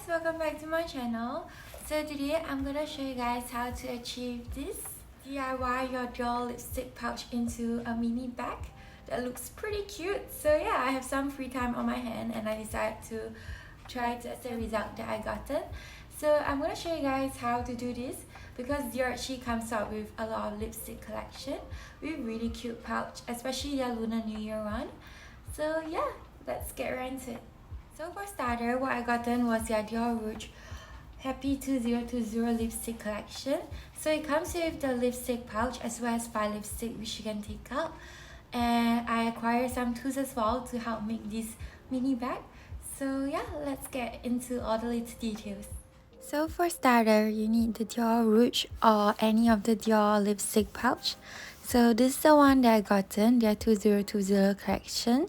welcome back to my channel. So today I'm gonna show you guys how to achieve this DIY your Dior lipstick pouch into a mini bag that looks pretty cute. So yeah, I have some free time on my hand and I decided to try to test the result that I gotten. So I'm gonna show you guys how to do this because Dior actually comes out with a lot of lipstick collection with really cute pouch, especially their Lunar New Year one. So yeah, let's get right into it. So for starter, what I gotten was the Dior Rouge Happy 2020 lipstick collection. So it comes with the lipstick pouch as well as 5 lipstick which you can take out. And I acquired some tools as well to help make this mini bag. So yeah, let's get into all the little details. So for starter, you need the Dior Rouge or any of the Dior lipstick pouch. So this is the one that I gotten, their 2020 collection.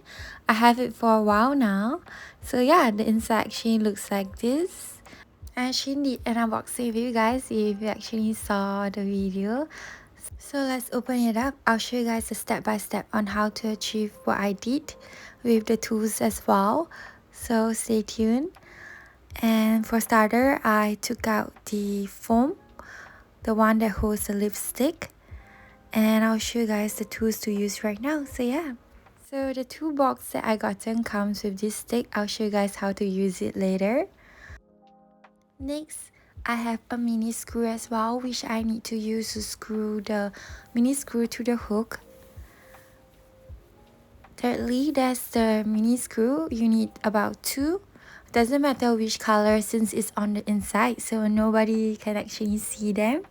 I have it for a while now. So yeah, the inside actually looks like this. I actually did an unboxing with you guys if you actually saw the video. So let's open it up. I'll show you guys a step by step on how to achieve what I did with the tools as well. So stay tuned. And for starter, I took out the foam, the one that holds the lipstick. And I'll show you guys the tools to use right now. So yeah. So the two box that I gotten comes with this stick. I'll show you guys how to use it later. Next, I have a mini screw as well, which I need to use to screw the mini screw to the hook. Thirdly, there's the mini screw. You need about 2. Doesn't matter which color since it's on the inside, so nobody can actually see them.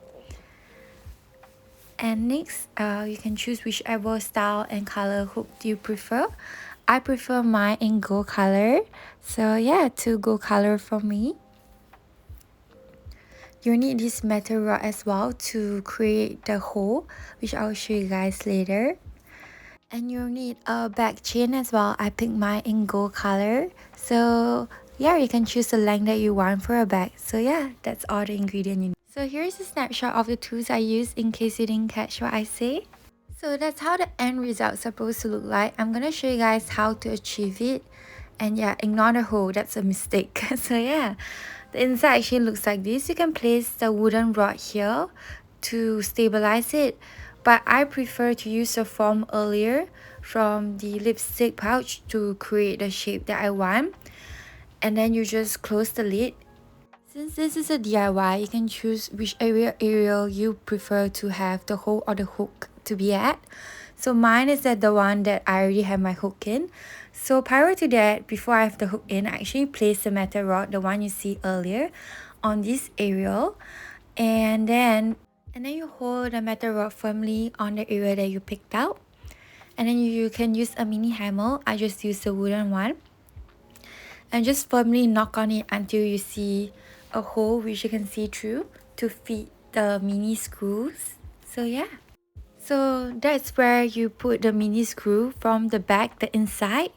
And next, you can choose whichever style and color hook you prefer. I prefer mine in gold color. So yeah, 2 gold color for me. You need this metal rod as well to create the hole, which I'll show you guys later. And you need a back chain as well. I picked mine in gold color. So yeah, you can choose the length that you want for a bag. So yeah, that's all the ingredients you need. So here's a snapshot of the tools I used in case you didn't catch what I say. So that's how the end result's supposed to look like. I'm gonna show you guys how to achieve it. And yeah, ignore the hole, that's a mistake. So yeah, the inside actually looks like this. You can place the wooden rod here to stabilize it. But I prefer to use the foam earlier from the lipstick pouch to create the shape that I want. And then you just close the lid. Since this is a DIY, you can choose which area you prefer to have the hole or the hook to be at. So mine is at the one that I already have my hook in. So prior to that, before I have the hook in, I actually place the metal rod, the one you see earlier, on this area. And then you hold the metal rod firmly on the area that you picked out. And then you can use a mini hammer. I just use the wooden one. And just firmly knock on it until you see a hole which you can see through to fit the mini screws. So yeah. So that's where you put the mini screw from the back, the inside.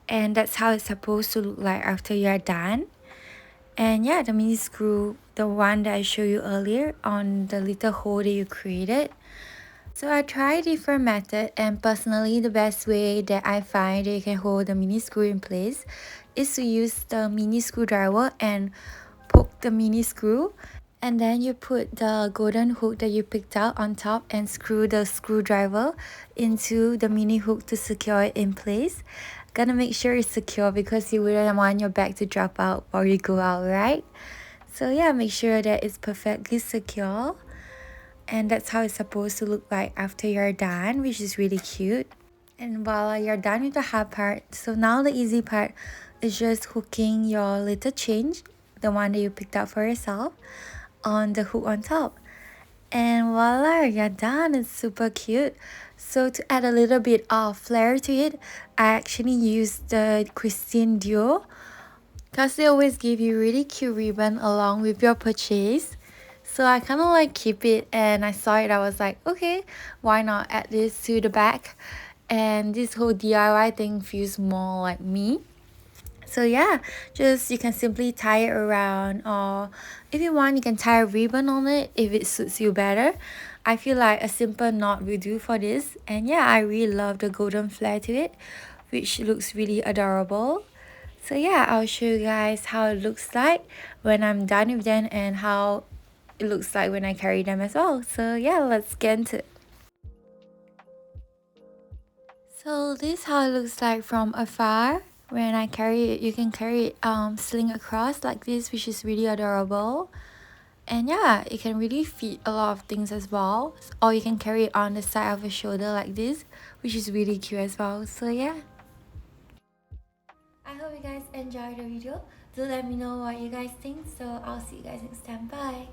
And that's how it's supposed to look like after you're done. And yeah, the mini screw, the one that I showed you earlier on the little hole that you created. So I tried different method, and personally the best way that I find that you can hold the mini screw in place is to use the mini screwdriver and poke the mini screw, and then you put the golden hook that you picked out on top and screw the screwdriver into the mini hook to secure it in place. Gotta make sure it's secure because you wouldn't want your bag to drop out while you go out, right? So yeah, make sure that it's perfectly secure. And that's how it's supposed to look like after you're done, which is really cute. And voila, you're done with the hard part. So now the easy part is just hooking your little chain, the one that you picked out for yourself, on the hook on top. And voila, you're done. It's super cute. So to add a little bit of flair to it, I actually used the Christian Dior because they always give you really cute ribbon along with your purchase. So I kind of like keep it, and I saw it, I was like, okay, why not add this to the back? And this whole DIY thing feels more like me. So yeah, just you can simply tie it around, or if you want you can tie a ribbon on it if it suits you better. I feel like a simple knot will do for this. And yeah, I really love the golden flare to it, which looks really adorable. So yeah, I'll show you guys how it looks like when I'm done with them and how it looks like when I carry them as well. So yeah, let's get into it. So this is how it looks like from afar. When I carry it, you can carry it sling across like this, which is really adorable. And yeah, it can really fit a lot of things as well. Or you can carry it on the side of your shoulder like this, which is really cute as well. So yeah. I hope you guys enjoyed the video. Do let me know what you guys think. So I'll see you guys next time. Bye.